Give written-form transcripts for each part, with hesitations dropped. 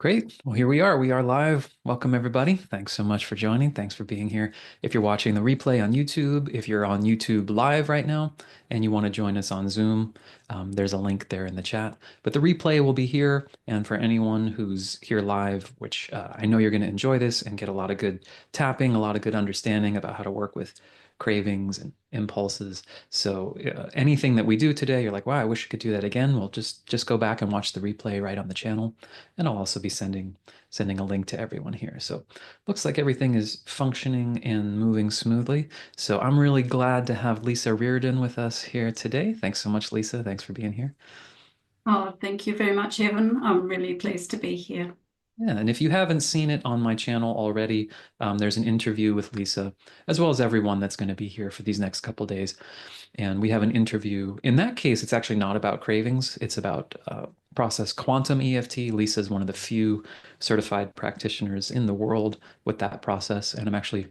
Great. Well, here we are. We are live. Welcome, everybody. Thanks so much for joining. Thanks for being here. If you're watching the replay on YouTube, if you're on YouTube live right now and you want to join us on Zoom, there's a link there in the chat. But the replay will be here. And for anyone who's here live, which I know you're going to enjoy this and get a lot of good tapping, a lot of good understanding about how to work with cravings and impulses. So anything that we do today, you're like, wow, I wish I could do that again. Well, just go back and watch the replay right on the channel. And I'll also be sending a link to everyone here. So looks like everything is functioning and moving smoothly. So I'm really glad to have Lisa Reardon with us here today. Thanks so much, Lisa. Thanks for being here. Oh, thank you very much, Evan. I'm really pleased to be here. Yeah, and if you haven't seen it on my channel already, there's an interview with Lisa, as well as everyone that's going to be here for these next couple of days. And we have an interview. In that case, it's actually not about cravings. It's about process quantum EFT. Lisa is one of the few certified practitioners in the world with that process. And I'm actually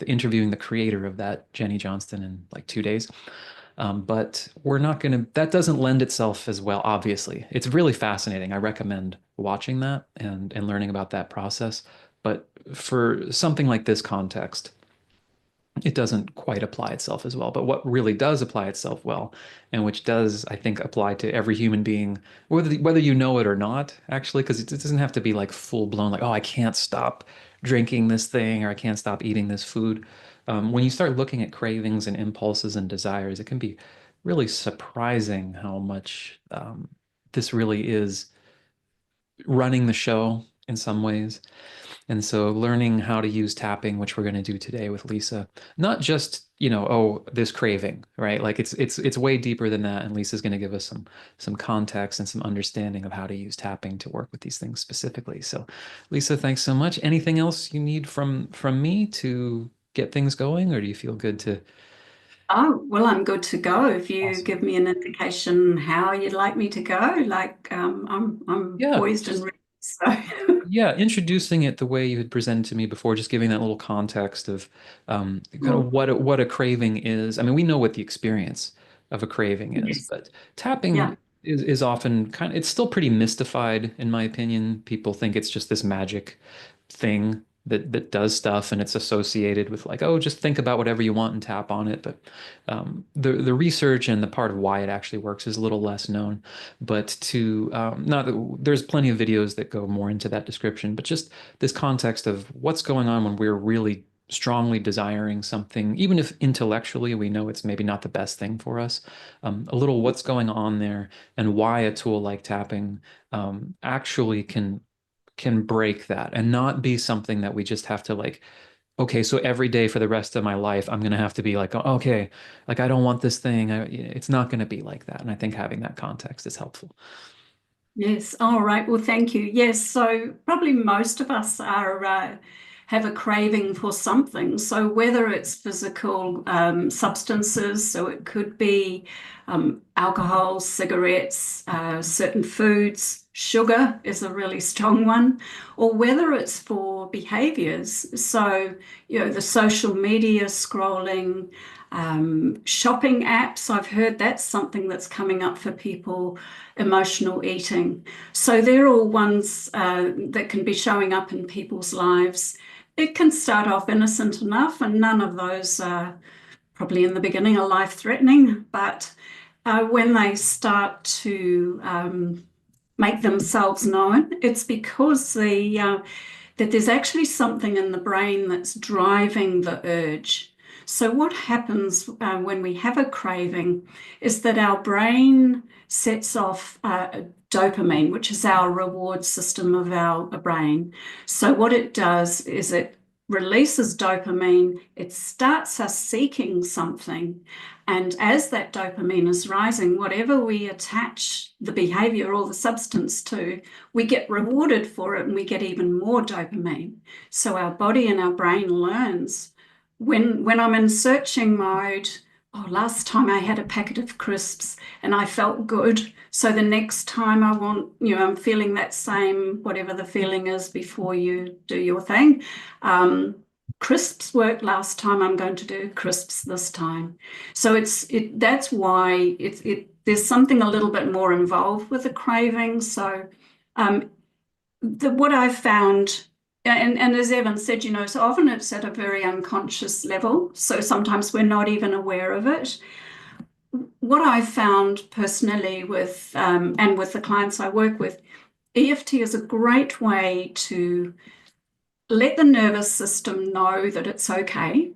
interviewing the creator of that, Jenny Johnston, in like 2 days. But we're not going to, that doesn't lend itself as well, obviously. It's really fascinating. I recommend watching that and learning about that process. But for something like this context, it doesn't quite apply itself as well. But what really does apply itself well, and which does, I think, apply to every human being, whether you know it or not, actually, because it doesn't have to be like full blown, like, oh, I can't stop drinking this thing or I can't stop eating this food. When you start looking at cravings and impulses and desires, it can be really surprising how much this really is running the show in some ways. And so learning how to use tapping, which we're going to do today with Lisa, not just, oh, this craving, right? Like it's way deeper than that. And Lisa's going to give us some context and some understanding of how to use tapping to work with these things specifically. So Lisa, thanks so much. Anything else you need from me to get things going, or do you feel good to? Oh, well, I'm good to go. If you Awesome. give me an indication how you'd like me to go, I'm Yeah, poised and just ready. So, yeah, introducing it the way you had presented to me before, just giving that little context of kind of what a craving is. I mean, we know what the experience of a craving is, yes, but yeah. tapping is often it's still pretty mystified, in my opinion. People think it's just this magic thing that does stuff and it's associated with like, oh, just think about whatever you want and tap on it. But the research and the part of why it actually works is a little less known. But to not there's plenty of videos that go more into that description, but just this context of what's going on when we're really strongly desiring something, even if intellectually we know it's maybe not the best thing for us, a little what's going on there and why a tool like tapping actually can break that and not be something that we just have to like, okay, so every day for the rest of my life, I'm going to have to be like, "Oh, okay, like I don't want this thing. It's not going to be like that. And I think having that context is helpful. Yes. All right. Well, thank you. Yes. So probably most of us are have a craving for something. So whether it's physical substances, so it could be alcohol, cigarettes, certain foods, sugar is a really strong one, or whether it's for behaviors. So, the social media scrolling, shopping apps, I've heard that's something that's coming up for people, emotional eating. So they're all ones that can be showing up in people's lives. It can start off innocent enough, and none of those probably in the beginning are life-threatening, but when they start to make themselves known, it's because that there's actually something in the brain that's driving the urge. So what happens when we have a craving is that our brain sets off dopamine, which is our reward system of our brain. So what it does is it releases dopamine, it starts us seeking something. And as that dopamine is rising, whatever we attach the behavior or the substance to, we get rewarded for it and we get even more dopamine. So our body and our brain learns when I'm in searching mode, oh, last time I had a packet of crisps and I felt good. So the next time I want, I'm feeling that same, whatever the feeling is before you do your thing. Crisps worked last time, I'm going to do crisps this time. So that's why there's something a little bit more involved with the craving. So um, what I've found, and as Evan said, so often it's at a very unconscious level. So sometimes we're not even aware of it. What I've found personally and with the clients I work with, EFT is a great way to let the nervous system know that it's okay.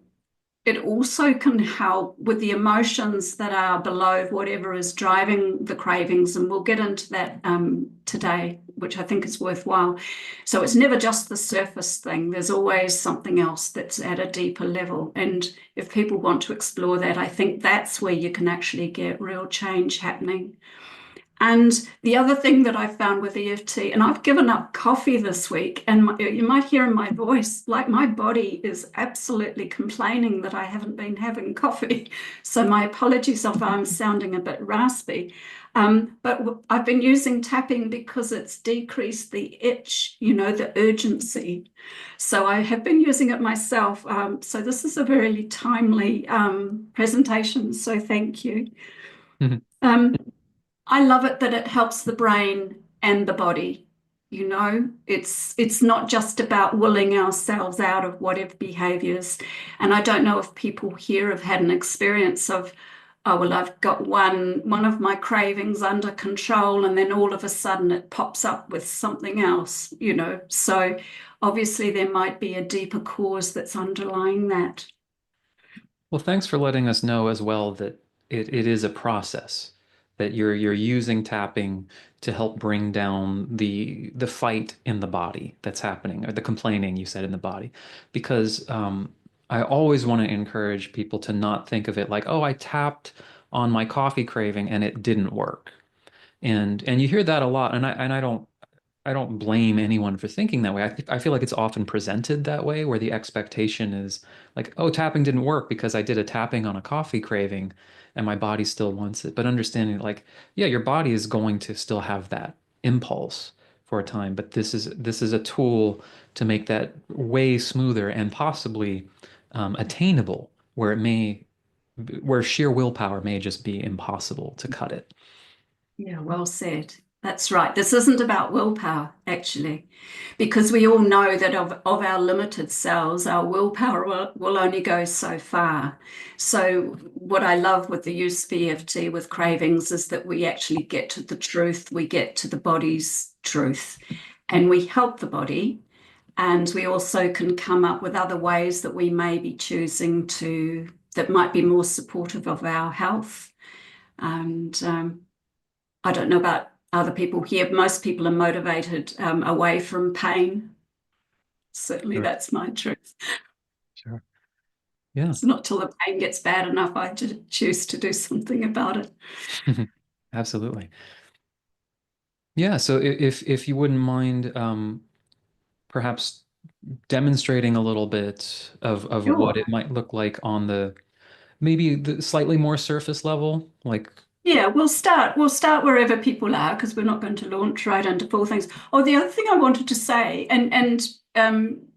It also can help with the emotions that are below whatever is driving the cravings. And we'll get into that today, which I think is worthwhile. So it's never just the surface thing. There's always something else that's at a deeper level. And if people want to explore that, I think that's where you can actually get real change happening. And the other thing that I found with EFT, and I've given up coffee this week, and you might hear in my voice, like my body is absolutely complaining that I haven't been having coffee. So my apologies if I'm sounding a bit raspy. But I've been using tapping because it's decreased the itch, the urgency. So I have been using it myself. So this is a very timely presentation. So thank you. Mhm. Um, I love it that it helps the brain and the body. It's not just about willing ourselves out of whatever behaviors. And I don't know if people here have had an experience of, oh, well, I've got one of my cravings under control, and then all of a sudden it pops up with something else. So obviously there might be a deeper cause that's underlying that. Well, thanks for letting us know as well that it is a process, that you're using tapping to help bring down the fight in the body that's happening, or the complaining you said in the body. Because I always want to encourage people to not think of it like, oh, I tapped on my coffee craving and it didn't work. And you hear that a lot, and I don't blame anyone for thinking that way. I feel like it's often presented that way, where the expectation is like, oh, tapping didn't work because I did a tapping on a coffee craving and my body still wants it. But understanding like, yeah, your body is going to still have that impulse for a time, but this is a tool to make that way smoother and possibly attainable, where sheer willpower may just be impossible to cut it. Yeah, well said. That's right. This isn't about willpower, actually, because we all know that of our limited cells, our willpower will only go so far. So, what I love with the use of EFT with cravings is that we actually get to the truth, we get to the body's truth, and we help the body. And we also can come up with other ways that we may be choosing that might be more supportive of our health. And I don't know about other people here. Most people are motivated away from pain. Certainly, Sure, that's my truth. sure. Yeah. It's not till the pain gets bad enough I choose to do something about it. Absolutely. Yeah, so if you wouldn't mind perhaps demonstrating a little bit of what Sure. it might look like on the maybe the slightly more surface level, like Yeah, we'll start wherever people are because we're not going to launch right into full things. Oh, the other thing I wanted to say, and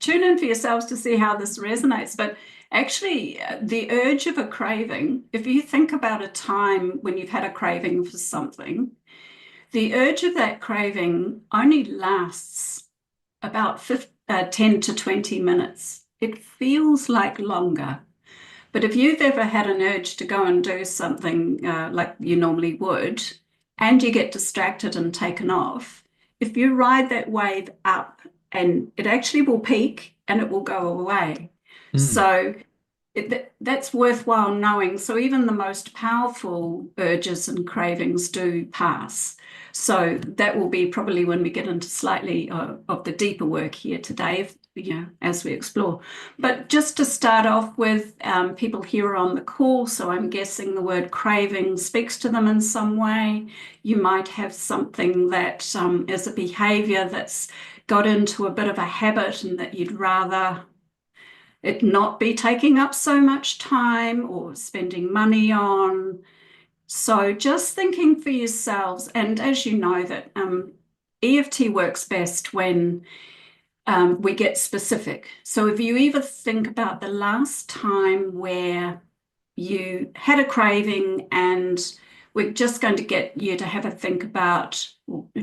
tune in for yourselves to see how this resonates, but actually the urge of a craving, if you think about a time when you've had a craving for something, the urge of that craving only lasts about 10 to 20 minutes. It feels like longer. But if you've ever had an urge to go and do something like you normally would, and you get distracted and taken off, if you ride that wave up, and it actually will peak and it will go away. mm, So that's worthwhile knowing. So even the most powerful urges and cravings do pass. So that will be probably when we get into slightly of the deeper work here today, as we explore. But just to start off with, people here on the call, so I'm guessing the word craving speaks to them in some way. You might have something that is a behavior that's got into a bit of a habit and that you'd rather it not be taking up so much time or spending money on. So just thinking for yourselves, and as you know that EFT works best when we get specific. So if you either think about the last time where you had a craving, and we're just going to get you to have a think about,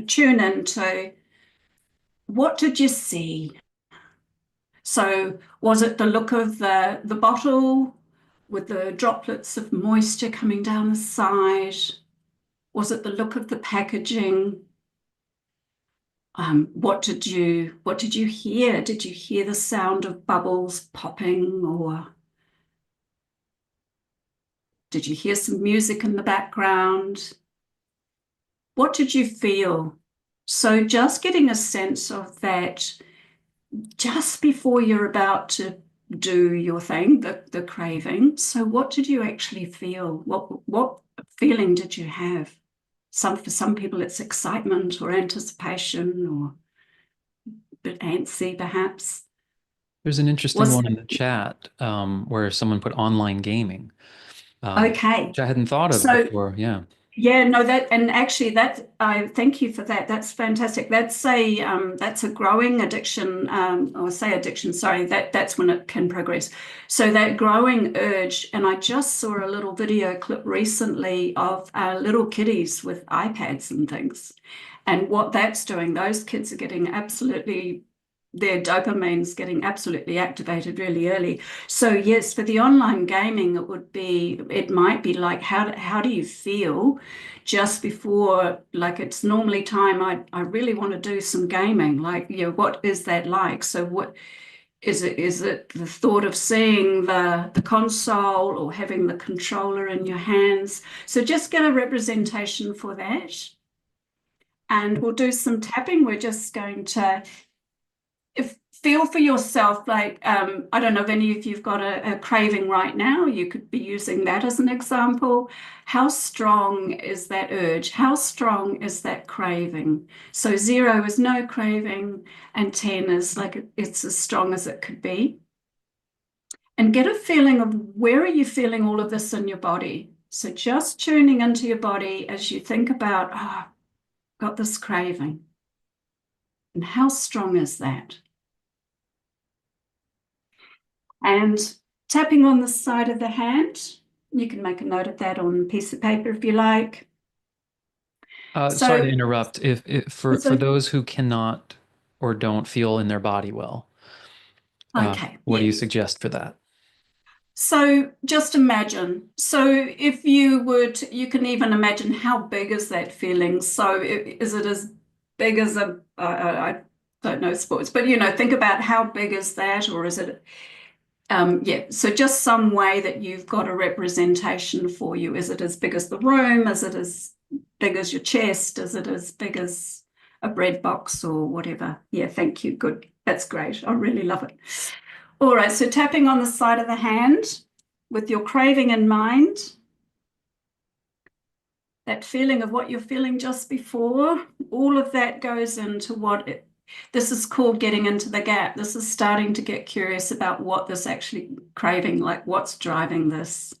tune into what did you see? So was it the look of the bottle with the droplets of moisture coming down the side? Was it the look of the packaging? What did you hear? Did you hear the sound of bubbles popping, or did you hear some music in the background? What did you feel? So just getting a sense of that just before you're about to do your thing, the craving. So what did you actually feel? What feeling did you have? For some people it's excitement or anticipation or a bit antsy perhaps. There's an interesting Was one in the chat where someone put online gaming, okay. which I hadn't thought of So before. Yeah. yeah, no, that and actually that I thank you for that. That's fantastic. That's a growing addiction, or say addiction, sorry, that's when it can progress. So that growing urge, and I just saw a little video clip recently of little kiddies with iPads and things. And what that's doing, those kids are getting absolutely their dopamine's getting absolutely activated really early. So yes, for the online gaming, it might be like how do you feel just before, like it's normally time I really want to do some gaming, like what is that like? So what is it the thought of seeing the console or having the controller in your hands? So just get a representation for that, and we'll do some tapping. We're just going to if feel for yourself, like I don't know if any of you've got a craving right now. You could be using that as an example. How strong is that urge? How strong is that craving? So 0 is no craving, and 10 is like it's as strong as it could be. And get a feeling of where are you feeling all of this in your body. So just tuning into your body as you think about, got this craving. And how strong is that? And tapping on the side of the hand, you can make a note of that on a piece of paper if you like. Sorry to So interrupt. If for so those who cannot or don't feel in their body well, okay, what do yeah. you suggest for that? So just imagine. So if you would, you can even imagine how big is that feeling. So is it as big as I don't know sports, but think about how big is that, or is it yeah, so just some way that you've got a representation for you. Is it as big as the room? Is it as big as your chest? Is it as big as a bread box or whatever? Yeah, thank you. Good. That's great. I really love it. All right, so tapping on the side of the hand with your craving in mind, that feeling of what you're feeling just before, all of that goes into this is called getting into the gap. This is starting to get curious about what this actually craving, like what's driving this.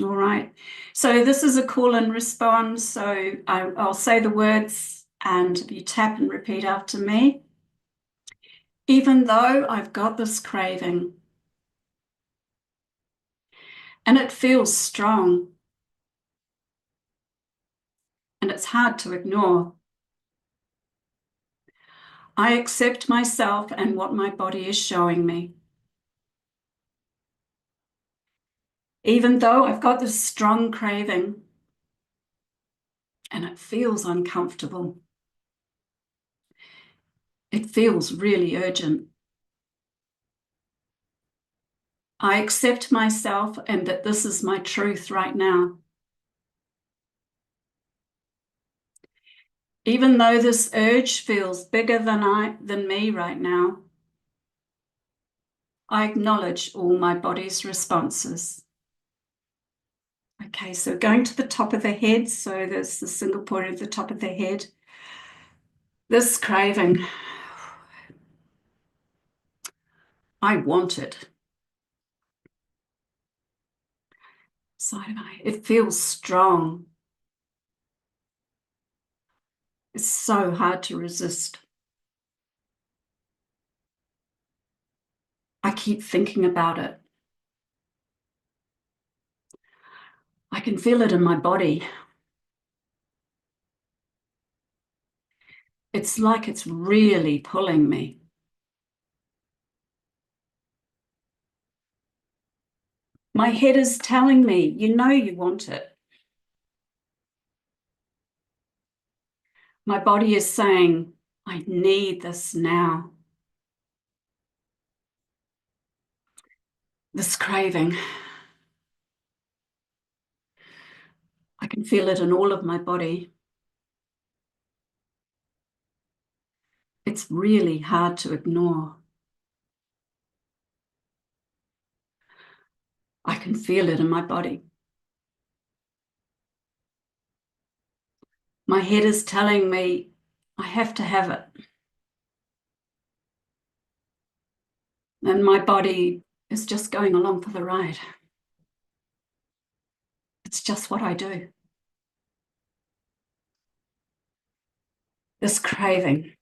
All right. So this is a call and response. So I'll say the words and you tap and repeat after me. Even though I've got this craving and it feels strong and it's hard to ignore, I accept myself and what my body is showing me. Even though I've got this strong craving and it feels uncomfortable, it feels really urgent. I accept myself and that this is my truth right now. Even though this urge feels bigger than me right now, I acknowledge all my body's responses. Okay, so going to the top of the head, so there's the single point at the top of the head. This craving, I want it. Side of eye, it feels strong. It's so hard to resist. I keep thinking about it. I can feel it in my body. It's like it's really pulling me. My head is telling me, you know you want it. My body is saying, I need this now. This craving, I can feel it in all of my body. It's really hard to ignore. I can feel it in my body. My head is telling me I have to have it. And my body is just going along for the ride. It's just what I do. This craving,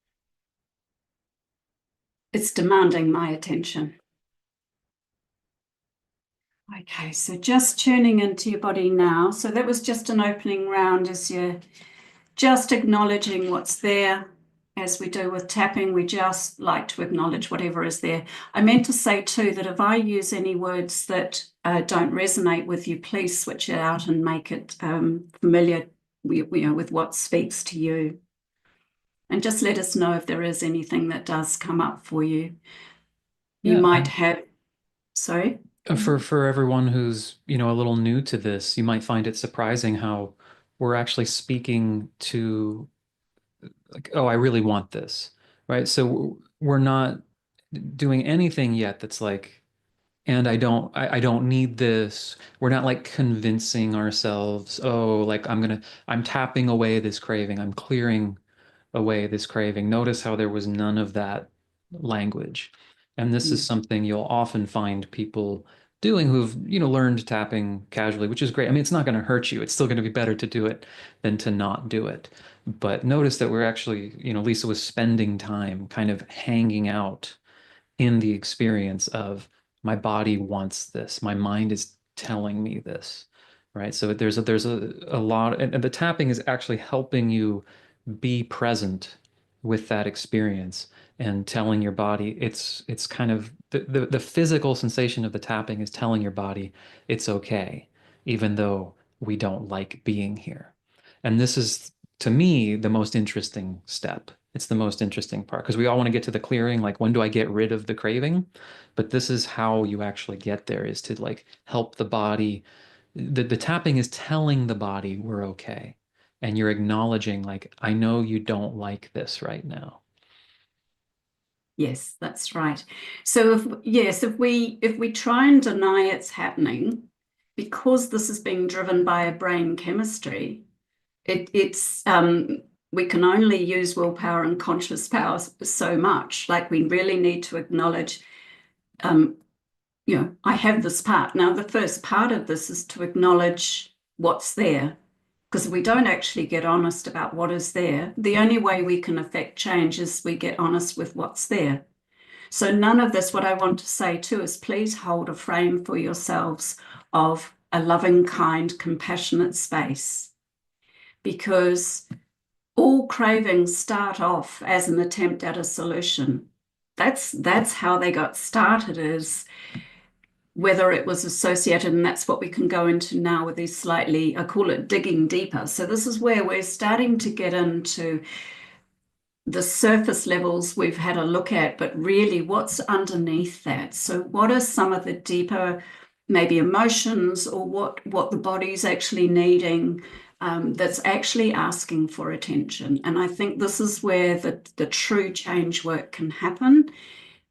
it's demanding my attention. Okay, so just tuning into your body now. So that was just an opening round as you're just acknowledging what's there. As we do with tapping, we just like to acknowledge whatever is there. I meant to say too that if I use any words that don't resonate with you, please switch it out and make it familiar with what speaks to you. And just let us know if there is anything that does come up for you. You Yeah, might have, sorry? for everyone who's, a little new to this, you might find it surprising how we're actually speaking to like, oh, I really want this, right? So we're not doing anything yet that's like, and I don't need this. We're not like convincing ourselves, oh, like I'm tapping away this craving. I'm clearing away this craving. Notice how there was none of that language. And this is Mm. something you'll often find people doing who've, learned tapping casually, which is great. I mean, it's not going to hurt you. It's still going to be better to do it than to not do it. But notice that we're actually, Lisa was spending time kind of hanging out in the experience of my body wants this, my mind is telling me this, right? So there's a lot, and the tapping is actually helping you be present with that experience and telling your body it's kind of the physical sensation of the tapping is telling your body it's okay, even though we don't like being here. And this is, to me, the most interesting step. It's the most interesting part because we all want to get to the clearing, like when do I get rid of the craving? But this is how you actually get there, is to like help the body. The tapping is telling the body we're okay. And you're acknowledging, like, I know you don't like this right now. Yes, that's right. So if we try and deny it's happening, because this is being driven by a brain chemistry, it's we can only use willpower and conscious power so much. Like we really need to acknowledge, um, I have this part. Now, the first part of this is to acknowledge what's there. Because if we don't actually get honest about what is there, the only way we can affect change is we get honest with what's there. So none of this, what I want to say too, is please hold a frame for yourselves of a loving, kind, compassionate space. Because all cravings start off as an attempt at a solution. That's how they got started, is whether it was associated, and that's what we can go into now with these slightly, I call it digging deeper. So this is where we're starting to get into the surface levels we've had a look at, but really what's underneath that. So what are some of the deeper, maybe emotions, or what the body's actually needing, that's actually asking for attention. And I think this is where the true change work can happen,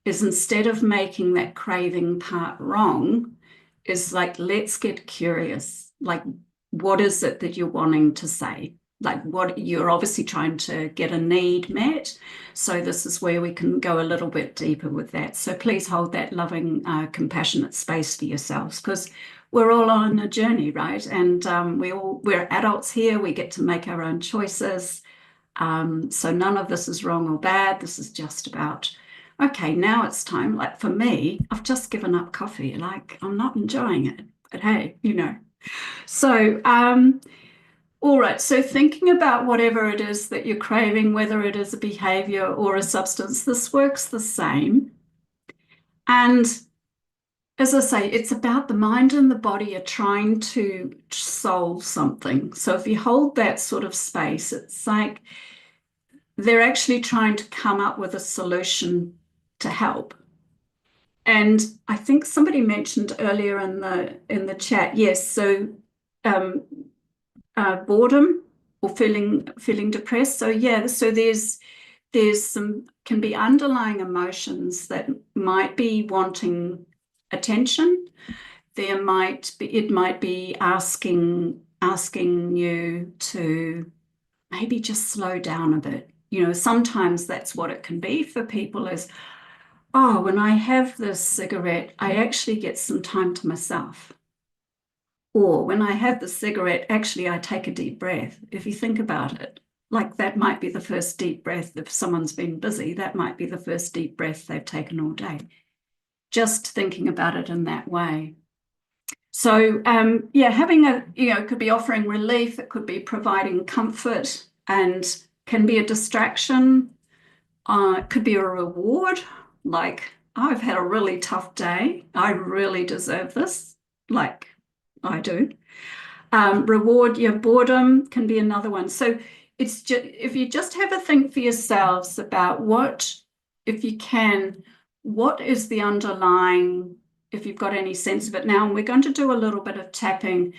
is instead of making that craving part wrong, is like, let's get curious. Like, what is it that you're wanting to say? Like, what you're obviously trying to get a need met. So this is where we can go a little bit deeper with that. So please hold that loving, compassionate space for yourselves, because we're all on a journey, right? And we're adults here. We get to make our own choices. So none of this is wrong or bad. This is just about, okay, now it's time. Like for me, I've just given up coffee. Like I'm not enjoying it, but hey. So All right, so thinking about whatever it is that you're craving, whether it is a behavior or a substance, this works the same. And as I say, it's about the mind and the body are trying to solve something. So if you hold that sort of space, it's like they're actually trying to come up with a solution to help. And I think somebody mentioned earlier in the chat, yes, so um, boredom or feeling depressed. So yeah, so there's some can be underlying emotions that might be wanting attention. It might be asking you to maybe just slow down a bit. You know, sometimes that's what it can be for people is, oh, when I have this cigarette, I actually get some time to myself. Or when I have the cigarette, actually, I take a deep breath. If you think about it, like that might be the first deep breath. If someone's been busy, that might be the first deep breath they've taken all day. Just thinking about it in that way. So, yeah, having it could be offering relief, it could be providing comfort and can be a distraction. It could be a reward, like, I've had a really tough day. I really deserve this, like I do. Reward, your boredom can be another one. So it's just, if you just have a think for yourselves about what, if you can, what is the underlying, if you've got any sense of it now, and we're going to do a little bit of tapping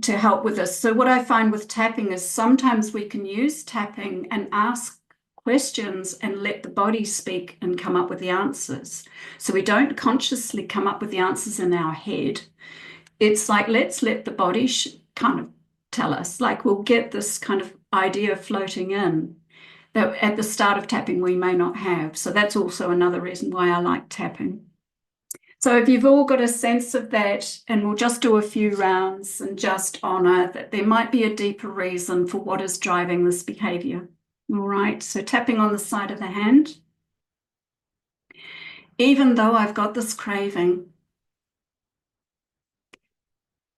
to help with this. So what I find with tapping is sometimes we can use tapping and ask questions and let the body speak and come up with the answers. So we don't consciously come up with the answers in our head. It's like, let's let the body kind of tell us, like we'll get this kind of idea floating in that at the start of tapping we may not have. So that's also another reason why I like tapping. So if you've all got a sense of that, and we'll just do a few rounds and just honor that there might be a deeper reason for what is driving this behavior. All right, so tapping on the side of the hand. Even though I've got this craving,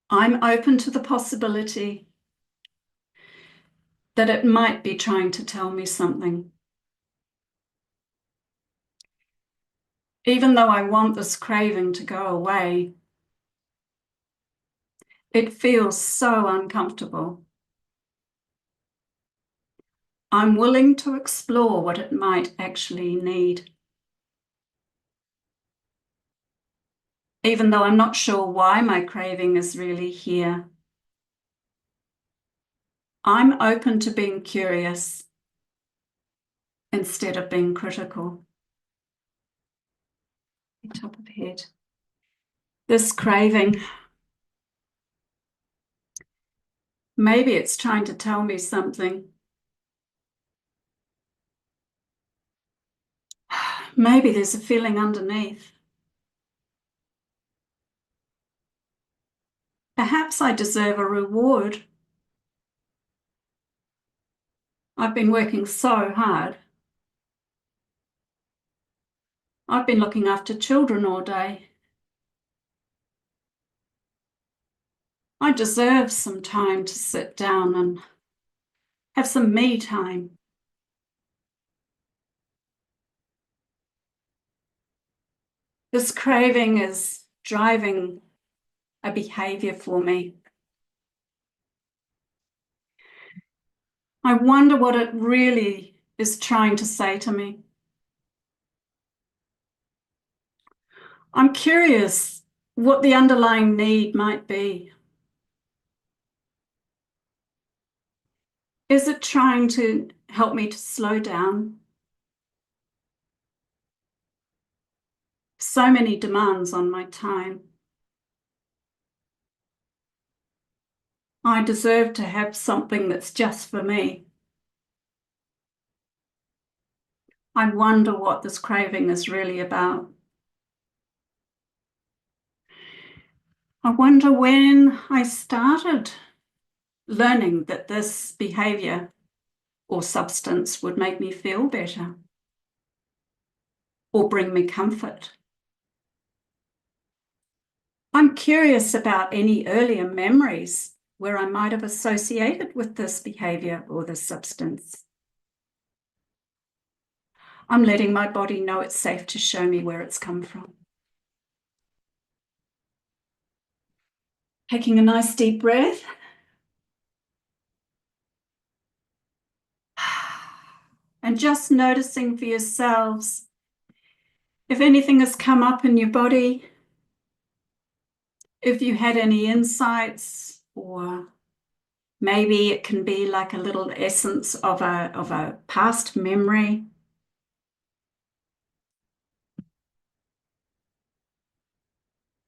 I'm open to the possibility that it might be trying to tell me something. Even though I want this craving to go away, it feels so uncomfortable. I'm willing to explore what it might actually need. Even though I'm not sure why my craving is really here. I'm open to being curious instead of being critical. Top of head. This craving, maybe it's trying to tell me something. Maybe there's a feeling underneath. Perhaps I deserve a reward. I've been working so hard. I've been looking after children all day. I deserve some time to sit down and have some me time. This craving is driving a behavior for me. I wonder what it really is trying to say to me. I'm curious what the underlying need might be. Is it trying to help me to slow down? So many demands on my time. I deserve to have something that's just for me. I wonder what this craving is really about. I wonder when I started learning that this behavior or substance would make me feel better or bring me comfort. I'm curious about any earlier memories where I might have associated with this behavior or this substance. I'm letting my body know it's safe to show me where it's come from. Taking a nice deep breath. And just noticing for yourselves if anything has come up in your body, if you had any insights, or maybe it can be like a little essence of a past memory.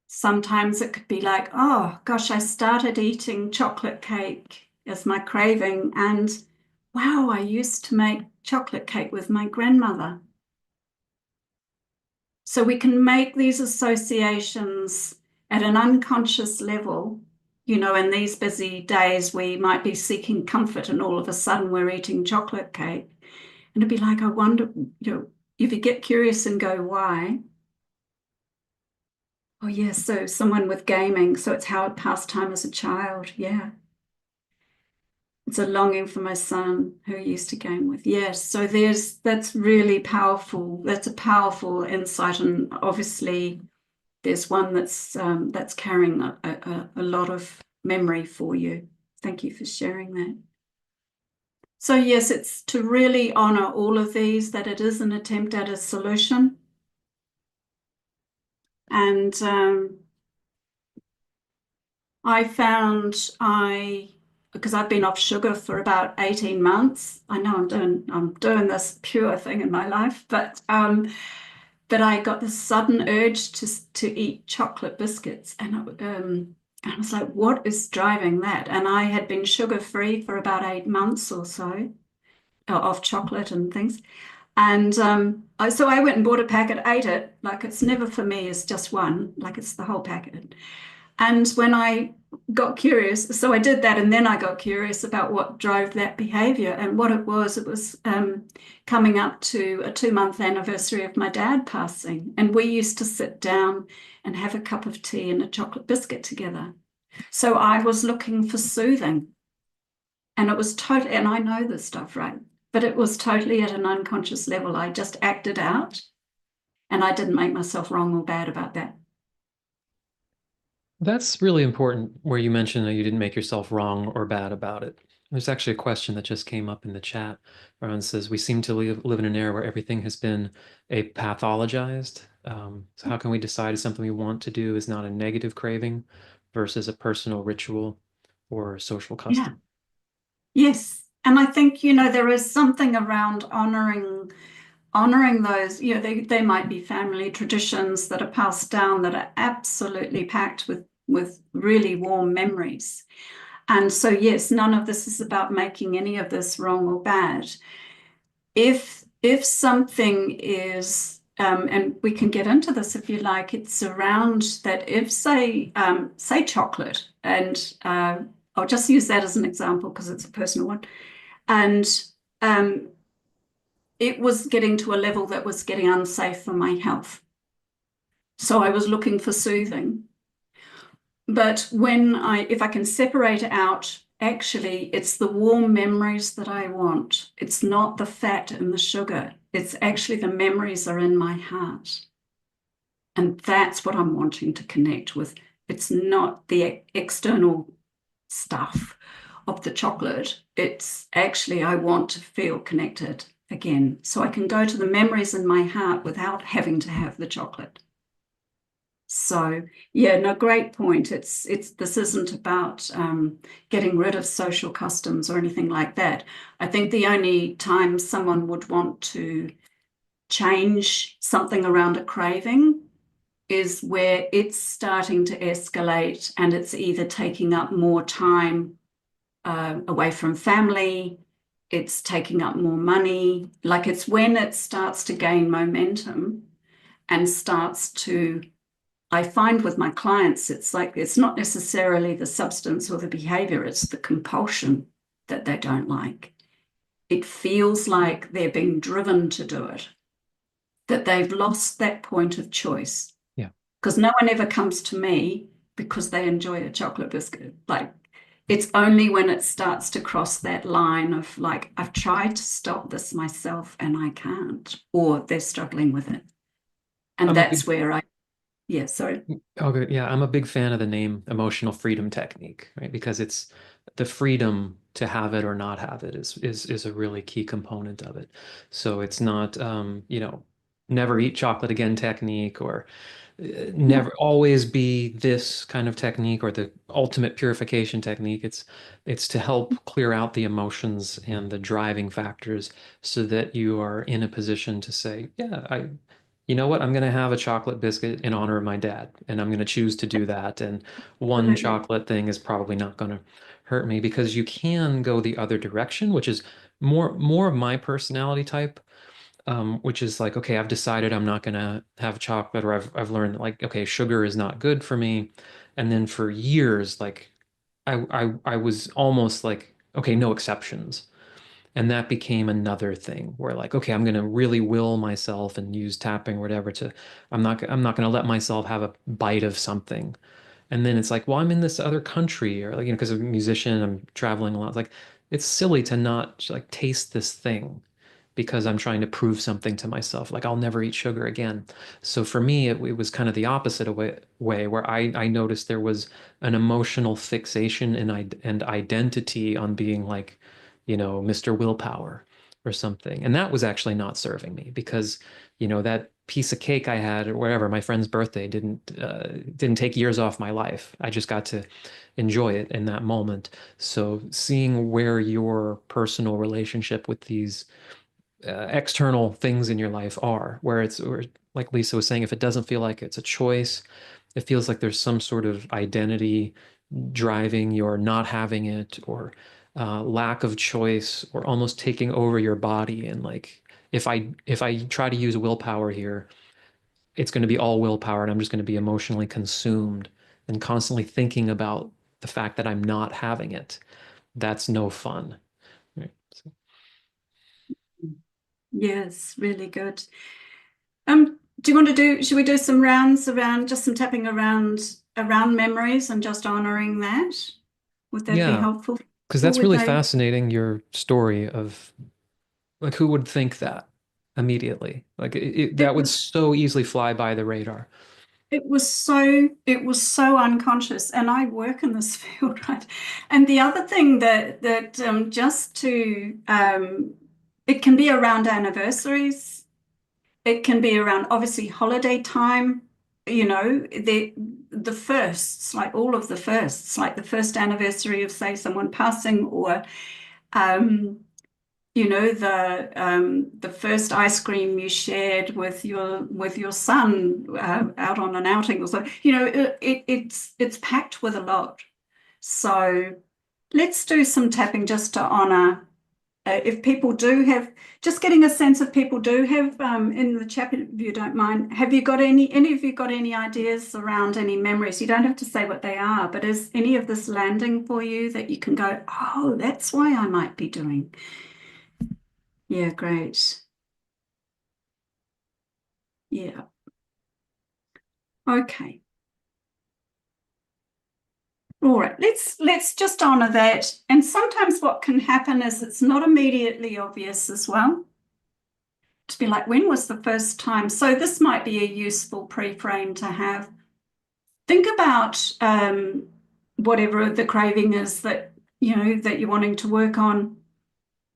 Sometimes it could be like, oh gosh, I started eating chocolate cake as my craving, and wow, I used to make chocolate cake with my grandmother. So we can make these associations at an unconscious level. You know, in these busy days, we might be seeking comfort and all of a sudden we're eating chocolate cake. And it'd be like, I wonder, you know, if you get curious and go, why? Oh, yes, so someone with gaming. So it's how it passed time as a child. Yeah. It's a longing for my son who I used to game with. Yes. So that's really powerful. That's a powerful insight. And obviously there's one that's carrying a lot of memory for you. Thank you for sharing that. So yes, it's to really honor all of these, that it is an attempt at a solution. And I found because I've been off sugar for about 18 months. I know I'm doing this pure thing in my life, but I got this sudden urge to eat chocolate biscuits, and I was like, what is driving that? And I had been sugar-free for about 8 months or so, off chocolate and things. And so I went and bought a packet, ate it. Like, it's never for me, it's just one, like it's the whole packet. And when I got curious, so I did that, and then I got curious about what drove that behavior. And what it was coming up to a 2-month anniversary of my dad passing. And we used to sit down and have a cup of tea and a chocolate biscuit together. So I was looking for soothing. And it was totally, and I know this stuff, right? But it was totally at an unconscious level. I just acted out, and I didn't make myself wrong or bad about that. That's really important where you mentioned that you didn't make yourself wrong or bad about it. There's actually a question that just came up in the chat. Everyone says, we seem to live in an era where everything has been pathologized. So how can we decide if something we want to do is not a negative craving versus a personal ritual or social Yeah. custom? Yes. And I think, there is something around honoring those, they might be family traditions that are passed down that are absolutely packed with really warm memories. And so, yes, none of this is about making any of this wrong or bad. If something is, and we can get into this if you like, it's around that if, say chocolate, and I'll just use that as an example because it's a personal one, and it was getting to a level that was getting unsafe for my health. So I was looking for soothing. But if I can separate it out, actually, it's the warm memories that I want. It's not the fat and the sugar. It's actually the memories are in my heart. And that's what I'm wanting to connect with. It's not the external stuff of the chocolate. It's actually, I want to feel connected again. So I can go to the memories in my heart without having to have the chocolate. So yeah, no, great point. This isn't about getting rid of social customs or anything like that. I think the only time someone would want to change something around a craving is where it's starting to escalate and it's either taking up more time away from family, it's taking up more money. Like, it's when it starts to gain momentum and starts to, I find with my clients, it's like, it's not necessarily the substance or the behavior, it's the compulsion that they don't like. It feels like they're being driven to do it, that they've lost that point of choice. Yeah. Because no one ever comes to me because they enjoy a chocolate biscuit. Like, It's only when it starts to cross that line of like, I've tried to stop this myself and I can't, or they're struggling with it. And I'm a big that's where yeah, sorry. Oh, good. Yeah, I'm a big fan of the name emotional freedom technique, right? Because it's the freedom to have it or not have it is a really key component of it. So it's not never eat chocolate again technique or No. never always be this kind of technique or the ultimate purification technique. It's to help clear out the emotions and the driving factors so that you are in a position to say, yeah, you know what? I'm going to have a chocolate biscuit in honor of my dad, and I'm going to choose to do that. And one Absolutely. chocolate thing is probably not going to hurt me because you can go the other direction, which is more of my personality type, which is like, okay, I've decided I'm not going to have chocolate, or I've learned like, okay, sugar is not good for me. And then for years, like I was almost like, okay, no exceptions. And that became another thing where like, okay, I'm going to really will myself and use tapping or whatever to, I'm not going to let myself have a bite of something. And then it's like, well, I'm in this other country or like, because I'm a musician, I'm traveling a lot. It's like, it's silly to not like taste this thing because I'm trying to prove something to myself. Like I'll never eat sugar again. So for me, it was kind of the opposite way where I noticed there was an emotional fixation and identity on being like, Mr. Willpower or something. And that was actually not serving me because, that piece of cake I had or whatever, my friend's birthday didn't take years off my life. I just got to enjoy it in that moment. So seeing where your personal relationship with these external things in your life are, where like Lisa was saying, if it doesn't feel like it's a choice, it feels like there's some sort of identity driving your not having it or lack of choice or almost taking over your body. And like, if I try to use willpower here, it's going to be all willpower and I'm just going to be emotionally consumed and constantly thinking about the fact that I'm not having it. That's no fun. Right? So, Yes, really good. Do you want to should we do some rounds around, just some tapping around memories and just honoring that? Would that be yeah. helpful? Because Or that's would really they? fascinating, your story of like who would think that immediately? Like It that would was so easily fly by the radar. it was so unconscious, and I work in this field, right? And the other thing that just to it can be around anniversaries. It can be around obviously holiday time, the firsts, like all of the firsts, like the first anniversary of, say, someone passing, or um, the first ice cream you shared with your son out on an outing or so. It's packed with a lot. So let's do some tapping just to honor if people do have, just getting a sense of people do have in the chat, if you don't mind, have you got any of you got any ideas around any memories? You don't have to say what they are, but is any of this landing for you that you can go, oh, that's why I might be doing? Yeah, great. Yeah. Okay. All right. Let's just honor that. And sometimes what can happen is it's not immediately obvious as well. To be like, when was the first time? So this might be a useful pre-frame to have. Think about whatever the craving is that you're wanting to work on,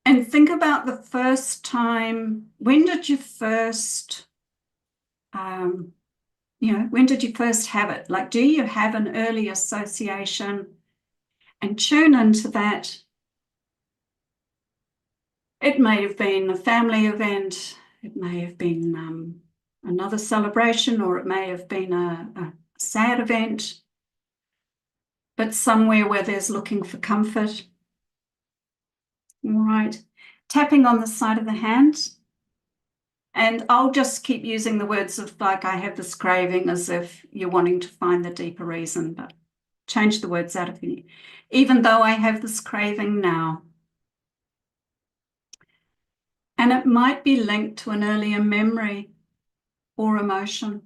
and think about the first time. When did you first, um, when did you first have it? Like, do you have an early association? And tune into that. It may have been a family event. It may have been another celebration, or it may have been a sad event, but somewhere where there's looking for comfort. All right. Tapping on the side of the hand. And I'll just keep using the words of like, I have this craving, as if you're wanting to find the deeper reason, but change the words out if you need. Even though I have this craving now. And it might be linked to an earlier memory or emotion.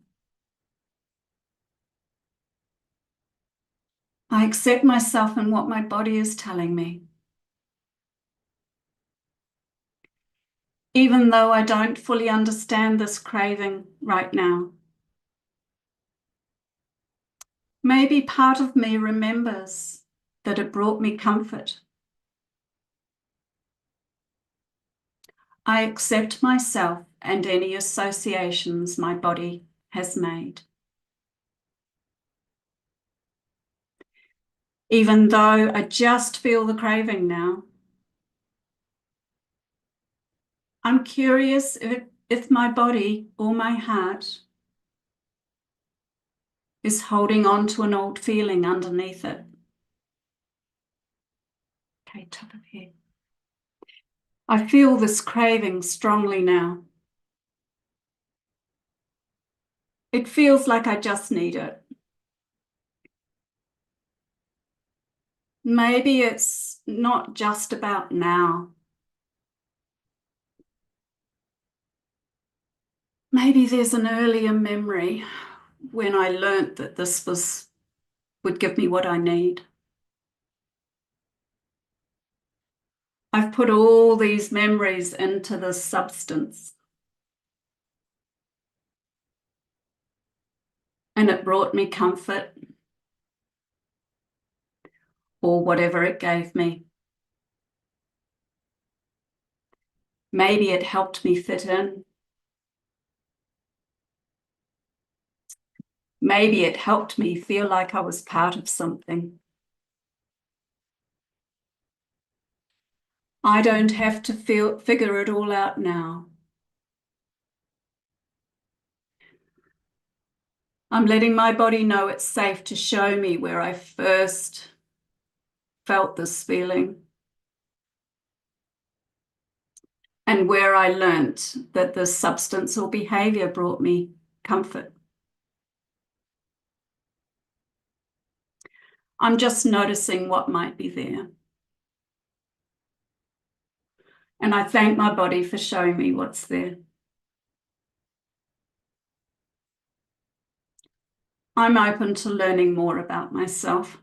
I accept myself and what my body is telling me, even though I don't fully understand this craving right now. Maybe part of me remembers that it brought me comfort. I accept myself and any associations my body has made. Even though I just feel the craving now, I'm curious if my body or my heart is holding on to an old feeling underneath it. Okay, top of head. I feel this craving strongly now. It feels like I just need it. Maybe it's not just about now. Maybe there's an earlier memory when I learnt that this would give me what I need. I've put all these memories into this substance, and it brought me comfort or whatever it gave me. Maybe it helped me fit in. Maybe it helped me feel like I was part of something. I don't have to figure it all out now. I'm letting my body know it's safe to show me where I first felt this feeling and where I learnt that this substance or behavior brought me comfort. I'm just noticing what might be there. And I thank my body for showing me what's there. I'm open to learning more about myself.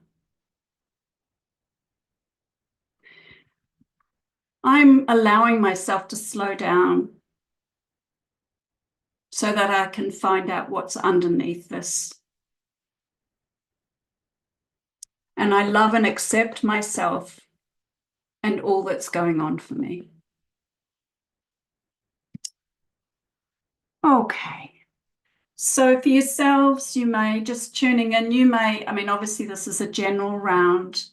I'm allowing myself to slow down so that I can find out what's underneath this. And I love and accept myself and all that's going on for me. Okay. So for yourselves, you may just tuning in, obviously this is a general round.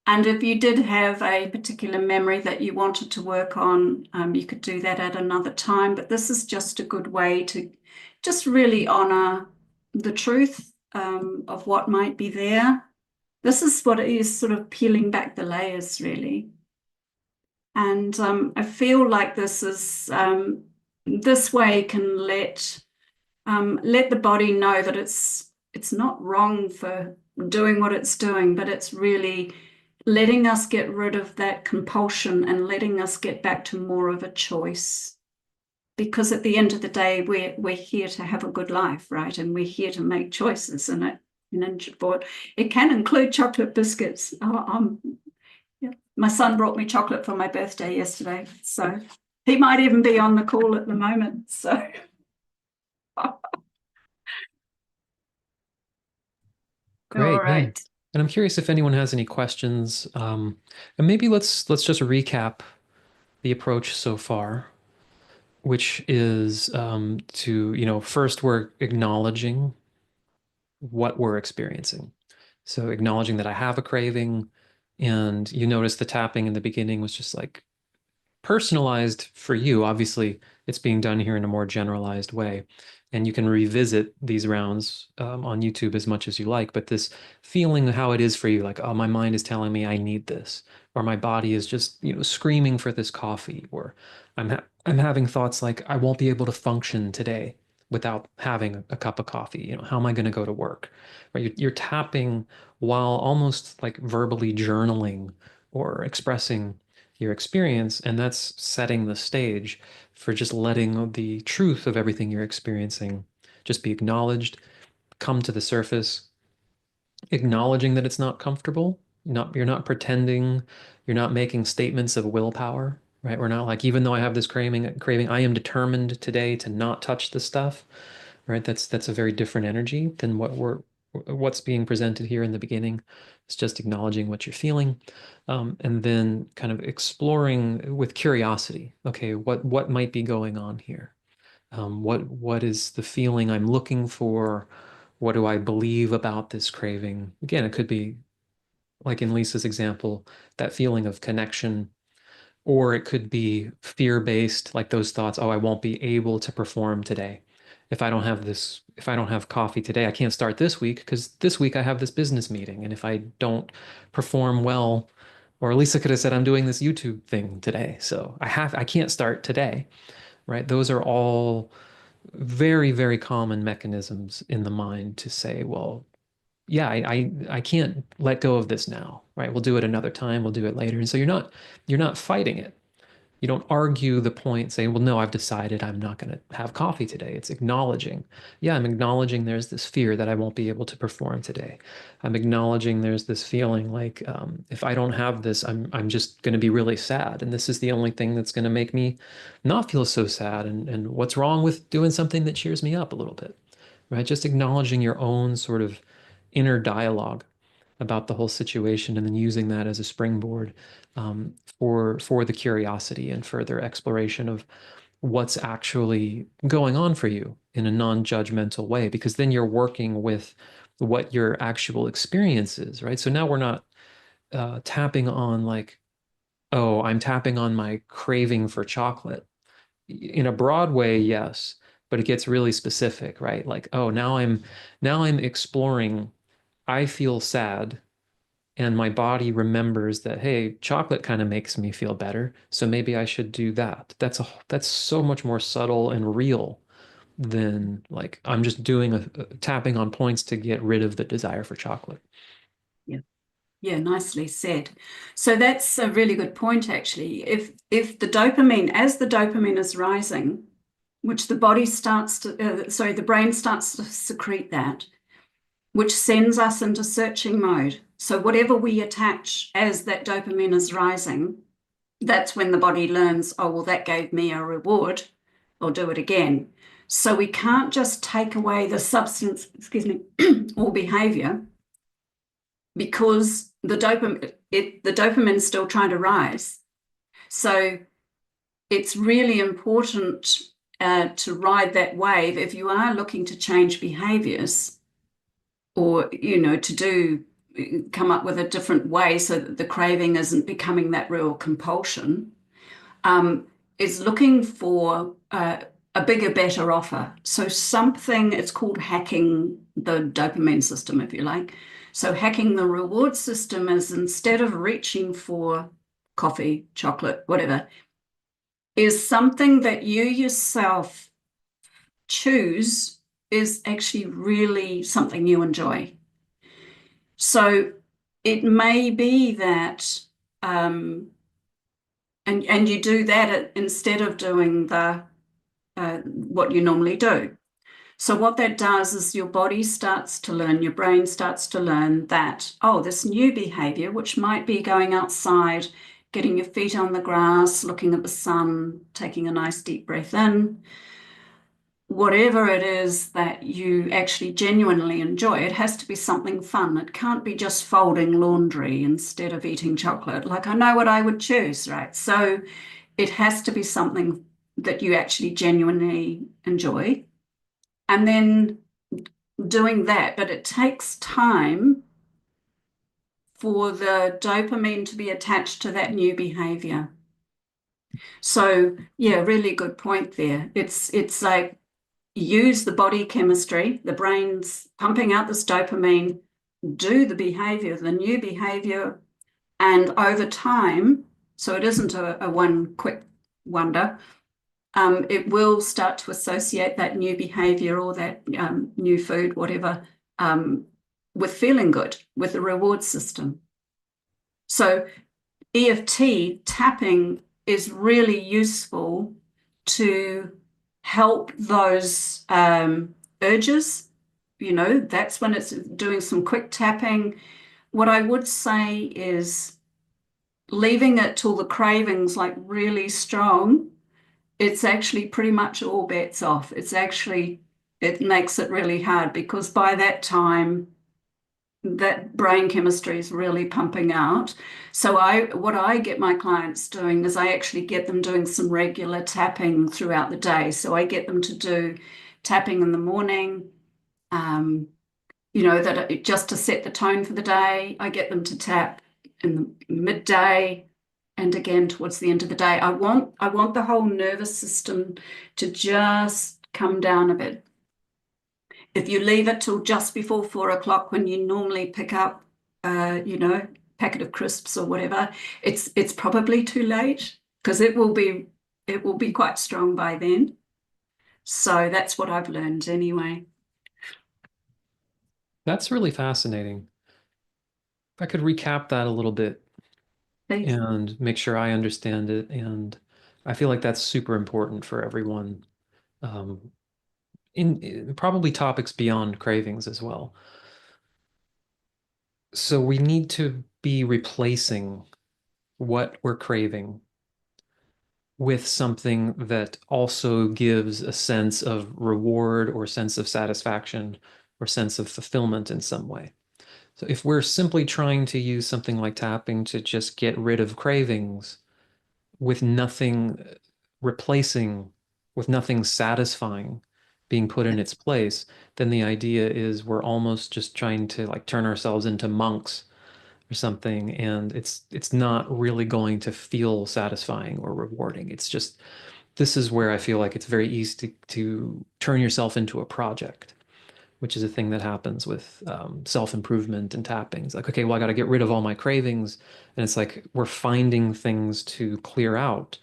And if you did have a particular memory that you wanted to work on, you could do that at another time. But this is just a good way to just really honor the truth of what might be there. This is what it is, sort of peeling back the layers, really. And I feel like this way can let the body know that it's not wrong for doing what it's doing, but it's really letting us get rid of that compulsion and letting us get back to more of a choice. Because at the end of the day, we're here to have a good life, right? And we're here to make choices, and it can include chocolate biscuits. Yeah. My son brought me chocolate for my birthday yesterday, so he might even be on the call at the moment. So. All Great, yeah. right. And I'm curious if anyone has any questions. And maybe let's just recap the approach so far, which is to, first we're acknowledging what we're experiencing. So acknowledging that I have a craving, and you notice the tapping in the beginning was just like personalized for you. Obviously, it's being done here in a more generalized way. And you can revisit these rounds on YouTube as much as you like. But this feeling of how it is for you, like, oh, my mind is telling me I need this, or my body is just, screaming for this coffee, or I'm having thoughts like I won't be able to function today without having a cup of coffee. How am I going to go to work? Right? You're tapping while almost like verbally journaling or expressing your experience, and that's setting the stage for just letting the truth of everything you're experiencing just be acknowledged, come to the surface, acknowledging that it's not comfortable. You're not pretending, you're not making statements of willpower, right? We're not like, even though I have this craving, I am determined today to not touch the stuff, right? That's a very different energy than what's being presented here in the beginning. It's just acknowledging what you're feeling, and then kind of exploring with curiosity. Okay, what might be going on here? What is the feeling I'm looking for? What do I believe about this craving? Again, it could be like in Lisa's example, that feeling of connection, or it could be fear-based, like those thoughts, oh, I won't be able to perform today. If I don't have coffee today, I can't start this week because this week I have this business meeting. And if I don't perform well, or Lisa could have said, I'm doing this YouTube thing today. So I can't start today, right? Those are all very, very common mechanisms in the mind to say, well, yeah, I can't let go of this now, right? We'll do it another time, we'll do it later. And so you're not fighting it. You don't argue the point saying, well, no, I've decided I'm not going to have coffee today. It's acknowledging, yeah, I'm acknowledging there's this fear that I won't be able to perform today. I'm acknowledging there's this feeling like if I don't have this, I'm just going to be really sad. And this is the only thing that's going to make me not feel so sad. And what's wrong with doing something that cheers me up a little bit, right? Just acknowledging your own sort of inner dialogue about the whole situation and then using that as a springboard for the curiosity and further exploration of what's actually going on for you in a non-judgmental way, because then you're working with what your actual experience is, right? So now we're not tapping on like, oh, I'm tapping on my craving for chocolate. In a broad way, yes, but it gets really specific, right? Like, oh, now I'm exploring. I feel sad and my body remembers that, hey, chocolate kind of makes me feel better, so maybe I should do that. That's so much more subtle and real than like I'm just doing a tapping on points to get rid of the desire for chocolate. Yeah. Yeah, nicely said. So that's a really good point, actually. If the dopamine, as the dopamine is rising, which the body starts to, the brain starts to secrete that, which sends us into searching mode. So whatever we attach as that dopamine is rising, that's when the body learns, oh, well, that gave me a reward. I'll do it again. So we can't just take away the substance, excuse me, or behavior because the dopamine's still trying to rise. So it's really important to ride that wave if you are looking to change behaviors or, to come up with a different way so that the craving isn't becoming that real compulsion, is looking for a bigger, better offer. So it's called hacking the dopamine system, if you like. So hacking the reward system is instead of reaching for coffee, chocolate, whatever, is something that you yourself choose is actually really something you enjoy. So it may be that, and you do that instead of doing what you normally do. So what that does is your body starts to learn, your brain starts to learn that, oh, this new behavior, which might be going outside, getting your feet on the grass, looking at the sun, taking a nice deep breath in, whatever it is that you actually genuinely enjoy, it has to be something fun. It can't be just folding laundry instead of eating chocolate. Like, I know what I would choose, right? So it has to be something that you actually genuinely enjoy. And then doing that, but it takes time for the dopamine to be attached to that new behavior. So yeah, really good point there. It's like use the body chemistry, the brain's pumping out this dopamine, do the behavior, the new behavior, and over time, so it isn't a one quick wonder, it will start to associate that new behavior or that new food, whatever, with feeling good, with the reward system. So EFT tapping is really useful to help those urges that's when it's doing some quick tapping. What I would say is leaving it till the cravings like really strong, it's actually pretty much all bets off. It makes it really hard because by that time, that brain chemistry is really pumping out. So what I get my clients doing is I actually get them doing some regular tapping throughout the day. So I get them to do tapping in the morning, um, just to set the tone for the day. I get them to tap in the midday and again towards the end of the day. I want the whole nervous system to just come down a bit. If you leave it till just before 4 o'clock when you normally pick up, packet of crisps or whatever, it's probably too late because it will be quite strong by then. So that's what I've learned anyway. That's really fascinating. If I could recap that a little bit Please. and make sure I understand it. And I feel like that's super important for everyone, um, in probably topics beyond cravings as well. So we need to be replacing what we're craving with something that also gives a sense of reward or sense of satisfaction or sense of fulfillment in some way. So if we're simply trying to use something like tapping to just get rid of cravings with nothing replacing, with nothing satisfying being put in its place, then the idea is we're almost just trying to like turn ourselves into monks or something, and it's not really going to feel satisfying or rewarding. It's just this is where I feel like it's very easy to turn yourself into a project, which is a thing that happens with self-improvement and tapping. It's like, okay, well, I got to get rid of all my cravings. And it's like we're finding things to clear out,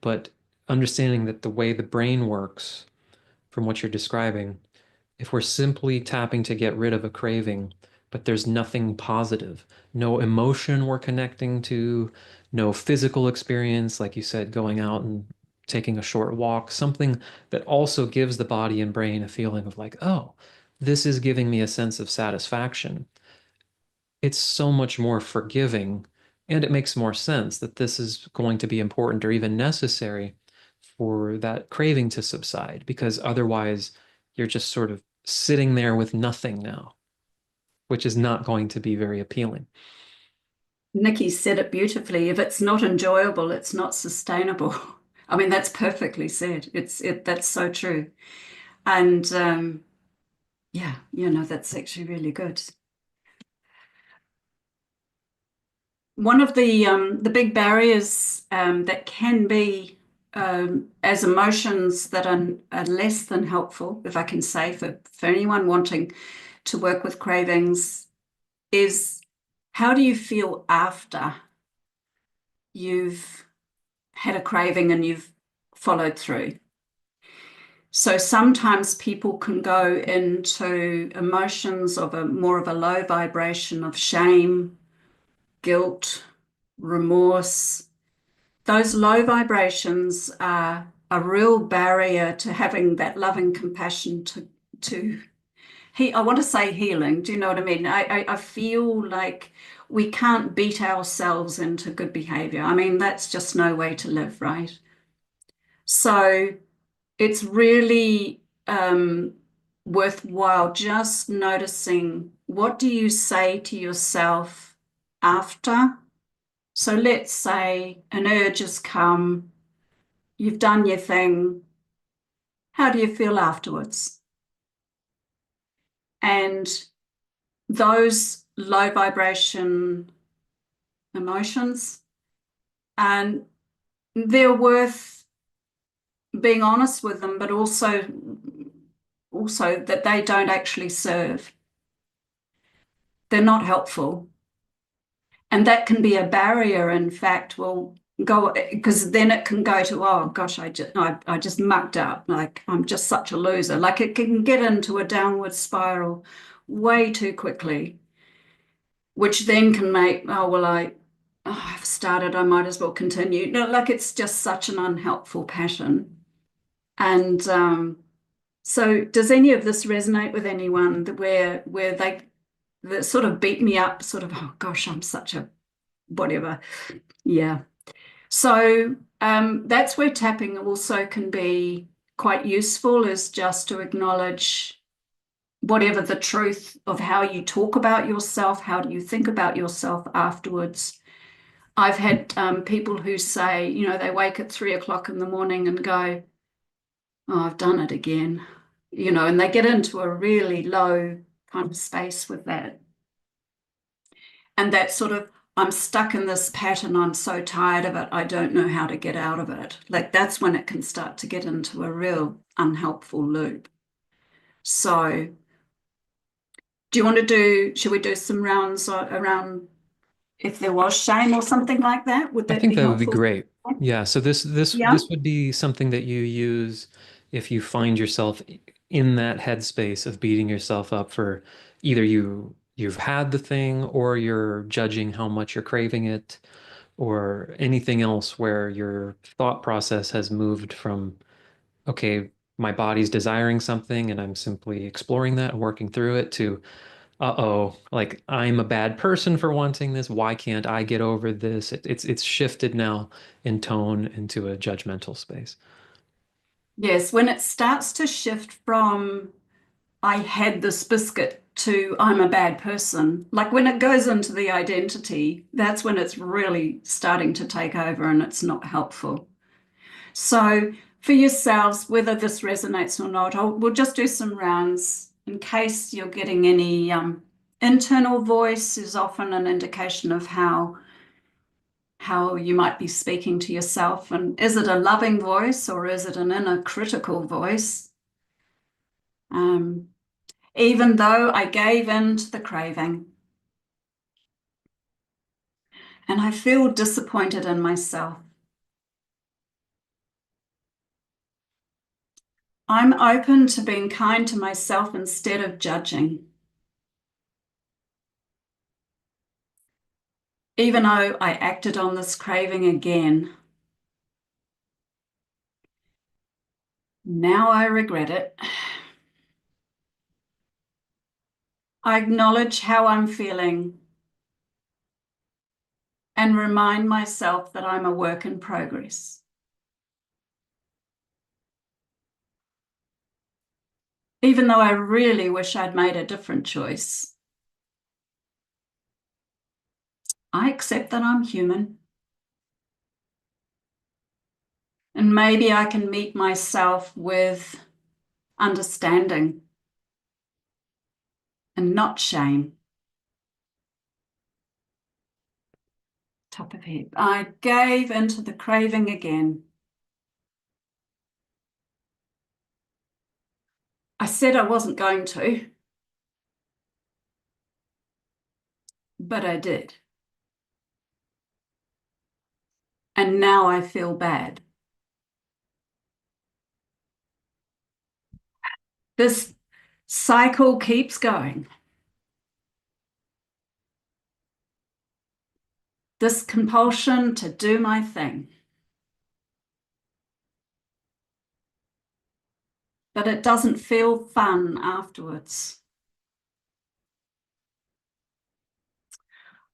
but understanding that the way the brain works, from what you're describing, if we're simply tapping to get rid of a craving, but there's nothing positive, no emotion we're connecting to, no physical experience, like you said, going out and taking a short walk, something that also gives the body and brain a feeling of like, oh, this is giving me a sense of satisfaction. It's so much more forgiving, and it makes more sense that this is going to be important or even necessary for that craving to subside, because otherwise you're just sort of sitting there with nothing now, which is not going to be very appealing. Nikki said it beautifully. If it's not enjoyable, it's not sustainable. I mean, that's perfectly said. That's so true. And yeah, that's actually really good. One of the big barriers that can be as emotions that are less than helpful, if I can say, for anyone wanting to work with cravings, is how do you feel after you've had a craving and you've followed through? So sometimes people can go into emotions of more of a low vibration of shame, guilt, remorse. Those low vibrations are a real barrier to having that loving compassion to I want to say healing. Do you know what I mean? I feel like we can't beat ourselves into good behavior. I mean, that's just no way to live, right? So it's really worthwhile just noticing, what do you say to yourself after? So let's say an urge has come, you've done your thing. How do you feel afterwards? And those low vibration emotions, and they're worth being honest with them, but also that they don't actually serve. They're not helpful. And that can be a barrier, in fact, will go because then it can go to, oh gosh, I just mucked up. Like I'm just such a loser. Like it can get into a downward spiral way too quickly, which then can make, oh well, I've started, I might as well continue. No, like it's just such an unhelpful pattern. And So does any of this resonate with anyone where they that sort of beat me up, sort of, oh gosh, I'm such a whatever. Yeah. So that's where tapping also can be quite useful, is just to acknowledge whatever the truth of how you talk about yourself, how do you think about yourself afterwards. I've had people who say, they wake at 3 o'clock in the morning and go, oh, I've done it again, and they get into a really low kind of space with that. And that sort of, I'm stuck in this pattern, I'm so tired of it, I don't know how to get out of it. Like that's when it can start to get into a real unhelpful loop. So, should we do some rounds around if there was shame or something like that? Would I that think be that would be helpful? great. Yeah, so Yeah. this would be something that you use if you find yourself in that headspace of beating yourself up for either you've had the thing or you're judging how much you're craving it or anything else where your thought process has moved from, okay, my body's desiring something and I'm simply exploring that and working through it to uh-oh, like I'm a bad person for wanting this. Why can't I get over this? It's shifted now in tone into a judgmental space. Yes, when it starts to shift from I had this biscuit to I'm a bad person, like when it goes into the identity, that's when it's really starting to take over and it's not helpful. So for yourselves, whether this resonates or not, we'll just do some rounds in case you're getting any internal voice is often an indication of how you might be speaking to yourself. And is it a loving voice or is it an inner critical voice? Um, Even though I gave in to the craving and I feel disappointed in myself, I'm open to being kind to myself instead of judging. Even though I acted on this craving again, now I regret it. I acknowledge how I'm feeling and remind myself that I'm a work in progress. Even though I really wish I'd made a different choice, I accept that I'm human. And maybe I can meet myself with understanding and not shame. Top of head. I gave into the craving again. I said I wasn't going to, but I did. And now I feel bad. This cycle keeps going. This compulsion to do my thing. But it doesn't feel fun afterwards.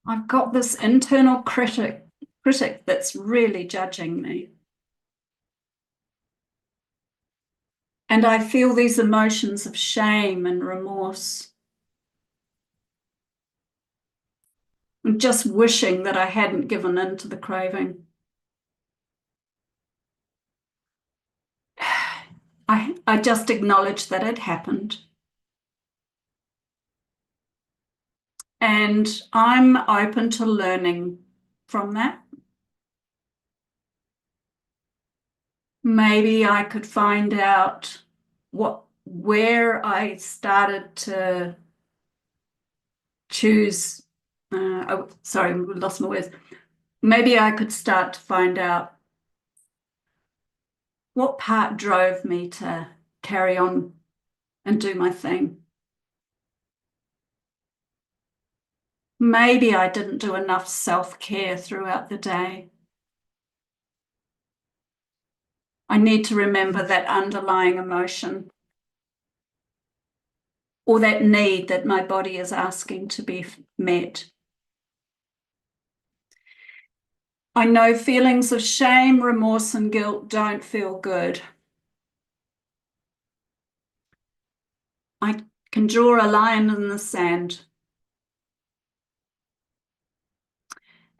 I've got this internal critic that's really judging me. And I feel these emotions of shame and remorse. I'm just wishing that I hadn't given in to the craving. I just acknowledge that it happened. And I'm open to learning from that. Maybe I could find out where I started to choose. Oh, sorry, lost my words. Maybe I could start to find out what part drove me to carry on and do my thing. Maybe I didn't do enough self-care throughout the day. I need to remember that underlying emotion or that need that my body is asking to be met. I know feelings of shame, remorse, and guilt don't feel good. I can draw a line in the sand.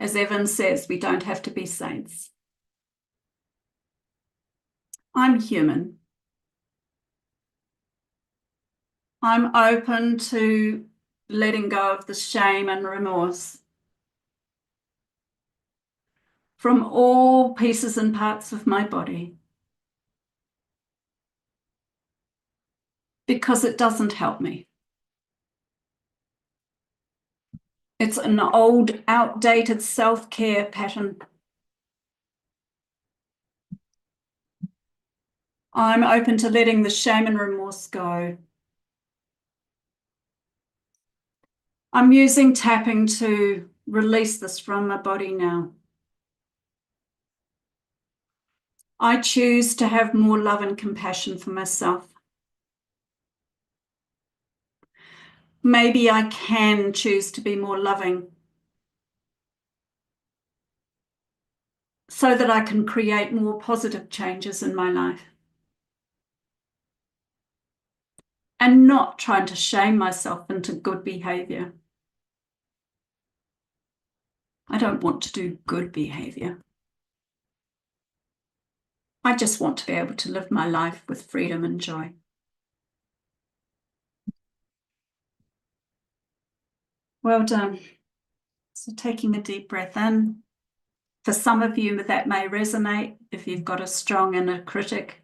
As Evan says, we don't have to be saints. I'm human. I'm open to letting go of the shame and remorse from all pieces and parts of my body because it doesn't help me. It's an old, outdated self-care pattern. I'm open to letting the shame and remorse go. I'm using tapping to release this from my body now. I choose to have more love and compassion for myself. Maybe I can choose to be more loving so that I can create more positive changes in my life. And not trying to shame myself into good behavior. I don't want to do good behavior. I just want to be able to live my life with freedom and joy. Well done. So taking a deep breath in. For some of you, that may resonate if you've got a strong inner critic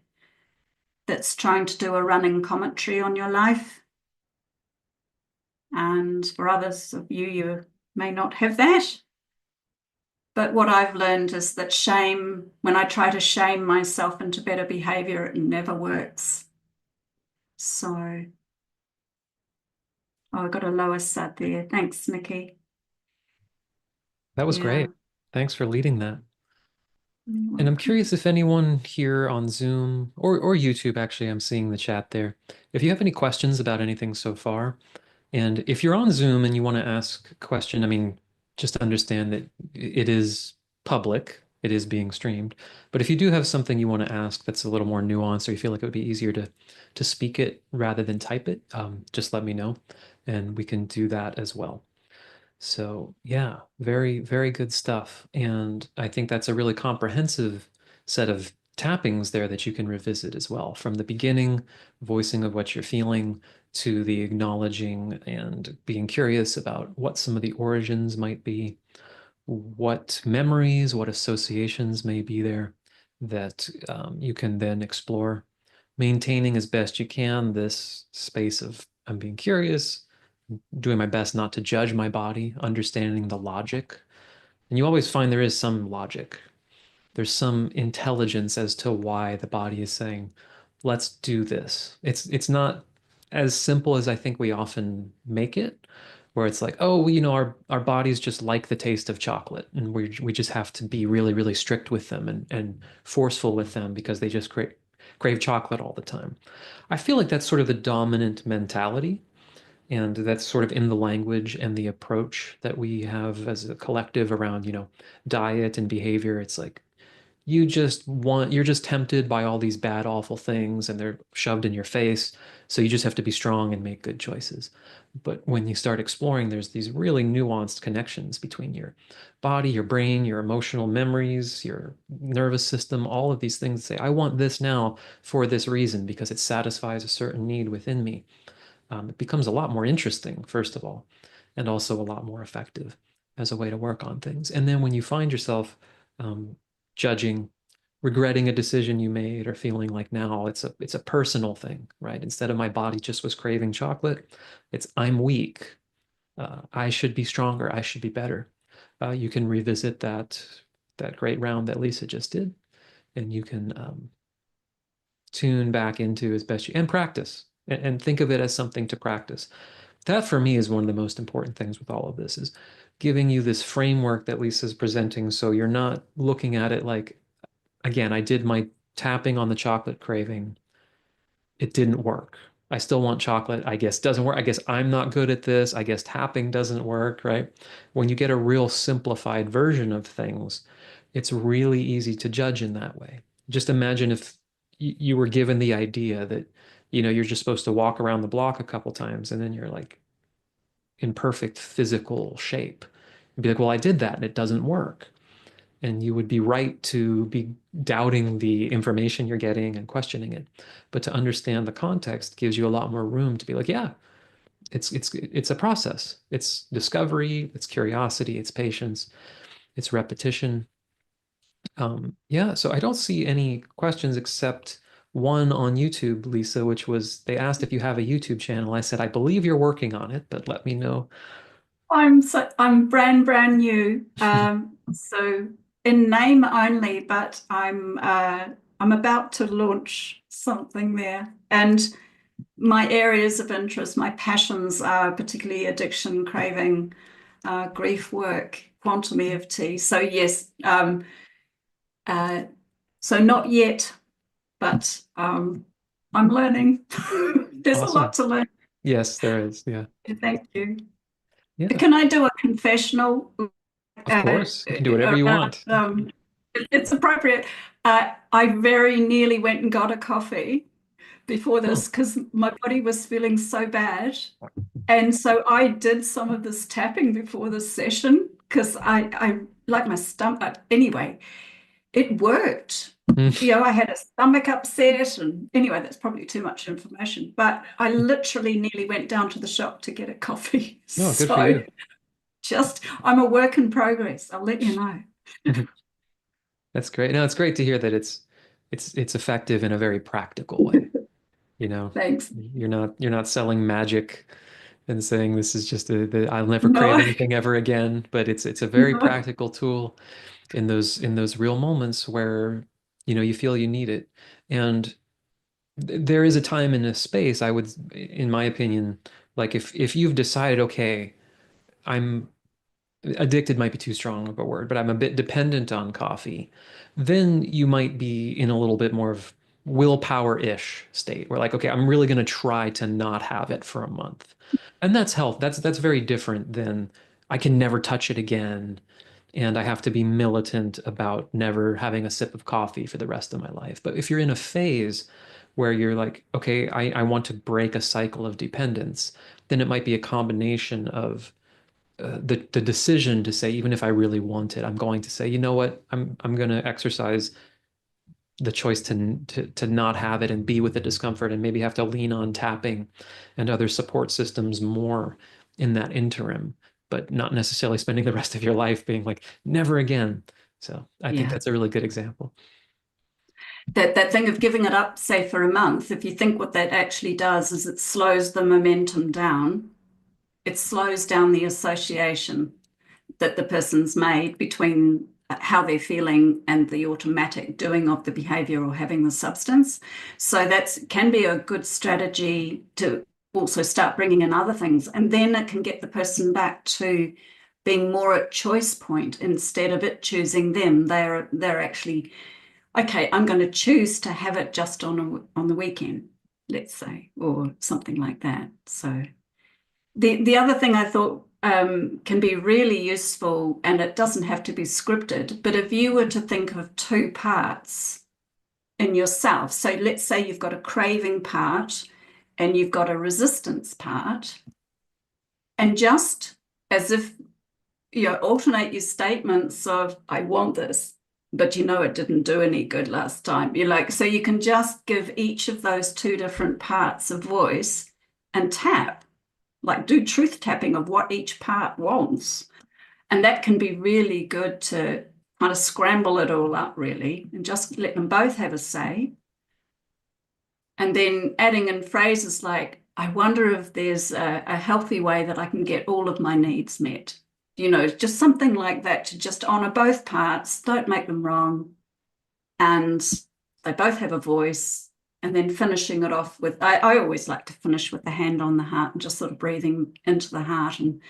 that's trying to do a running commentary on your life. And for others of you, you may not have that. But what I've learned is that shame, when I try to shame myself into better behavior, it never works. So, I got a lower sat there. Thanks, Nikki. That was Yeah. great. Thanks for leading that. You're And I'm welcome. curious if anyone here on Zoom or YouTube, actually, I'm seeing the chat there. If you have any questions about anything so far, and if you're on Zoom and you want to ask a question, I mean, just understand that it is public, it is being streamed. But if you do have something you want to ask that's a little more nuanced, or you feel like it would be easier to speak it rather than type it, just let me know, and we can do that as well. So yeah, very, very good stuff. And I think that's a really comprehensive set of tappings there that you can revisit as well. From the beginning, voicing of what you're feeling, to the acknowledging and being curious about what some of the origins might be, what memories, what associations may be there that you can then explore, maintaining as best you can this space of I'm being curious, doing my best not to judge my body, understanding the logic. And you always find there is some logic. There's some intelligence as to why the body is saying, let's do this. It's not as simple as I think we often make it, where it's like, oh, our bodies just like the taste of chocolate, and we just have to be really, really strict with them and forceful with them because they just crave chocolate all the time. I feel like that's sort of the dominant mentality, and that's sort of in the language and the approach that we have as a collective around, diet and behavior. It's like you're just tempted by all these bad, awful things and they're shoved in your face. So you just have to be strong and make good choices. But when you start exploring, there's these really nuanced connections between your body, your brain, your emotional memories, your nervous system, all of these things say, I want this now for this reason because it satisfies a certain need within me. It becomes a lot more interesting, first of all, and also a lot more effective as a way to work on things. And then when you find yourself um, judging, regretting a decision you made, or feeling like now it's a personal thing, right? Instead of my body just was craving chocolate, it's I'm weak. I should be stronger. I should be better. You can revisit that great round that Lisa just did, and you can tune back into as best you and practice and think of it as something to practice. That for me is one of the most important things with all of this is giving you this framework that Lisa's presenting so you're not looking at it like, again, I did my tapping on the chocolate craving. It didn't work. I still want chocolate. I guess doesn't work. I guess I'm not good at this. I guess tapping doesn't work, right? When you get a real simplified version of things, it's really easy to judge in that way. Just imagine if you were given the idea that, you're just supposed to walk around the block a couple times and then you're like in perfect physical shape. You'd be like, well, I did that and it doesn't work. And you would be right to be doubting the information you're getting and questioning it. But to understand the context gives you a lot more room to be like, yeah, it's a process. It's discovery, it's curiosity, it's patience, it's repetition. Yeah, so I don't see any questions except one on YouTube, Lisa, which was they asked if you have a YouTube channel. I said, I believe you're working on it, but let me know. I'm brand new, so in name only, but I'm about to launch something there. And my areas of interest, my passions are particularly addiction, craving, grief work, quantum EFT. So yes, uh, so not yet, but I'm learning. There's a lot Awesome. to learn. Yes, there is. Yeah. Thank you. Yeah, Can I do a confessional of course. You can do whatever you around? want. It's appropriate. I very nearly went and got a coffee before Oh, this because my body was feeling so bad. And so I did some of this tapping before this session because I like my stomach. Anyway, it worked. mm. I had a stomach upset, and anyway, that's probably too much information. But I literally nearly went down to the shop to get a coffee. No, good for So you. I'm a work in progress. I'll let you know. That's great. No, it's great to hear that it's effective in a very practical way. You know, Thanks. you're not selling magic and saying this is just I'll never crave No, anything ever again, but it's a very no. practical tool in those real moments where you feel you need it. And there is a time and a space, I would, in my opinion, like if you've decided, okay, I'm addicted might be too strong of a word, but I'm a bit dependent on coffee, then you might be in a little bit more of willpower-ish state where like, okay, I'm really going to try to not have it for a month. And that's health. That's very different than I can never touch it again. And I have to be militant about never having a sip of coffee for the rest of my life. But if you're in a phase where you're like, okay, I want to break a cycle of dependence, then it might be a combination of the decision to say, even if I really want it, I'm going to say, you know what, I'm going to exercise the choice to not have it and be with the discomfort and maybe have to lean on tapping and other support systems more in that interim, but not necessarily spending the rest of your life being like, never again. So I think Yeah. that's a really good example. That thing of giving it up, say, for a month, if you think what that actually does is it slows the momentum down. It slows down the association that the person's made between how they're feeling and the automatic doing of the behavior or having the substance. So that can be a good strategy to also start bringing in other things. And then it can get the person back to being more at choice point instead of it choosing them. They're actually, okay, I'm going to choose to have it just on the weekend, let's say, or something like that. So the other thing I thought can be really useful, and it doesn't have to be scripted, but if you were to think of two parts in yourself, so let's say you've got a craving part and you've got a resistance part, and just as if alternate your statements of I want this, but it didn't do any good last time. You're like, so you can just give each of those two different parts a voice and tap, like do truth tapping of what each part wants. And that can be really good to kind of scramble it all up, really, and just let them both have a say. And then adding in phrases like, I wonder if there's a healthy way that I can get all of my needs met. Just something like that to just honor both parts, don't make them wrong. And they both have a voice. And then finishing it off with, I always like to finish with the hand on the heart and just sort of breathing into the heart and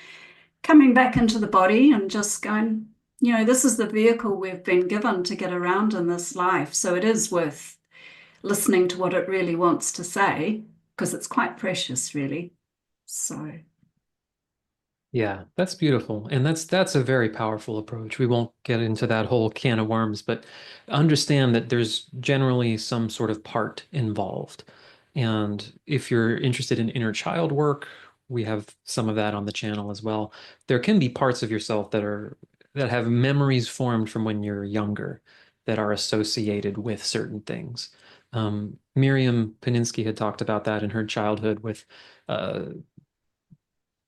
coming back into the body and just going, this is the vehicle we've been given to get around in this life. So it is worth listening to what it really wants to say. because it's quite precious, really. So, Yeah, that's beautiful. And that's a very powerful approach. We won't get into that whole can of worms, but understand that there's generally some sort of part involved. And if you're interested in inner child work, we have some of that on the channel as well. There can be parts of yourself that have memories formed from when you're younger that are associated with certain things. Miriam Paninsky had talked about that in her childhood with uh,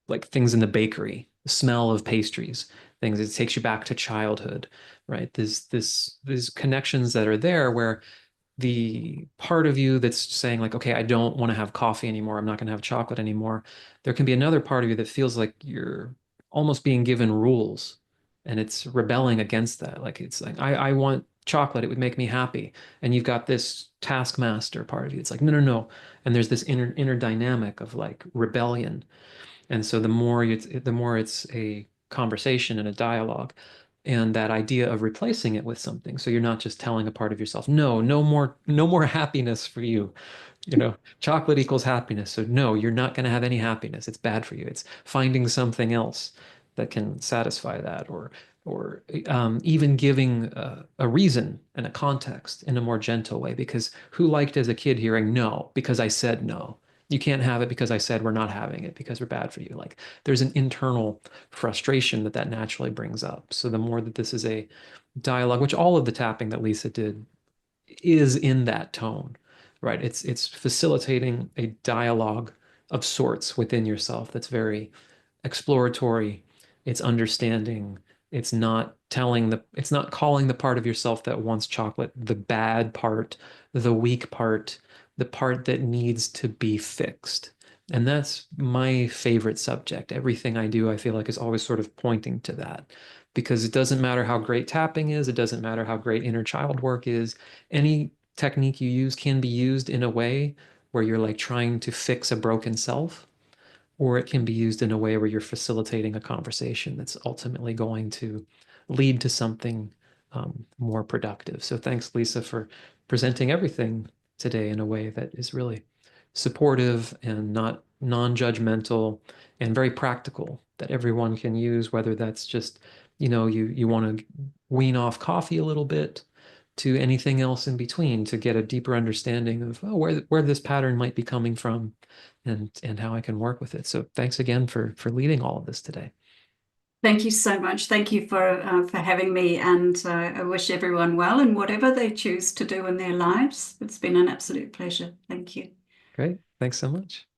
like things in the bakery, the smell of pastries, things. It takes you back to childhood, right? These connections that are there where the part of you that's saying like, okay, I don't want to have coffee anymore. I'm not going to have chocolate anymore. There can be another part of you that feels like you're almost being given rules and it's rebelling against that. Like it's like, I want chocolate. It would make me happy. And you've got this taskmaster part of you. It's like, no, no, no. And there's this inner dynamic of like rebellion, and so the more it's a conversation and a dialogue, and that idea of replacing it with something. So you're not just telling a part of yourself, no, no more happiness for you. Chocolate equals happiness. So no, you're not going to have any happiness. It's bad for you. It's finding something else that can satisfy that, or even giving a reason and a context in a more gentle way. Because who liked as a kid hearing no because I said no? You can't have it because I said we're not having it because we're bad for you. Like there's an internal frustration that naturally brings up. So the more that this is a dialogue, which all of the tapping that Lisa did is in that tone, right? It's facilitating a dialogue of sorts within yourself that's very exploratory, it's understanding, it's not calling the part of yourself that wants chocolate the bad part, the weak part, the part that needs to be fixed. And that's my favorite subject. Everything I do, I feel like is always sort of pointing to that. Because it doesn't matter how great tapping is, it doesn't matter how great inner child work is. Any technique you use can be used in a way where you're like trying to fix a broken self, or it can be used in a way where you're facilitating a conversation that's ultimately going to lead to something more productive. So thanks, Lisa, for presenting everything today in a way that is really supportive and not non-judgmental and very practical that everyone can use, whether that's just, you want to wean off coffee a little bit to anything else in between to get a deeper understanding of where this pattern might be coming from and how I can work with it. So thanks again for leading all of this today. thank you so much. Thank you for having me, and I wish everyone well in whatever they choose to do in their lives. It's been an absolute pleasure. Thank you. Great. Thanks so much.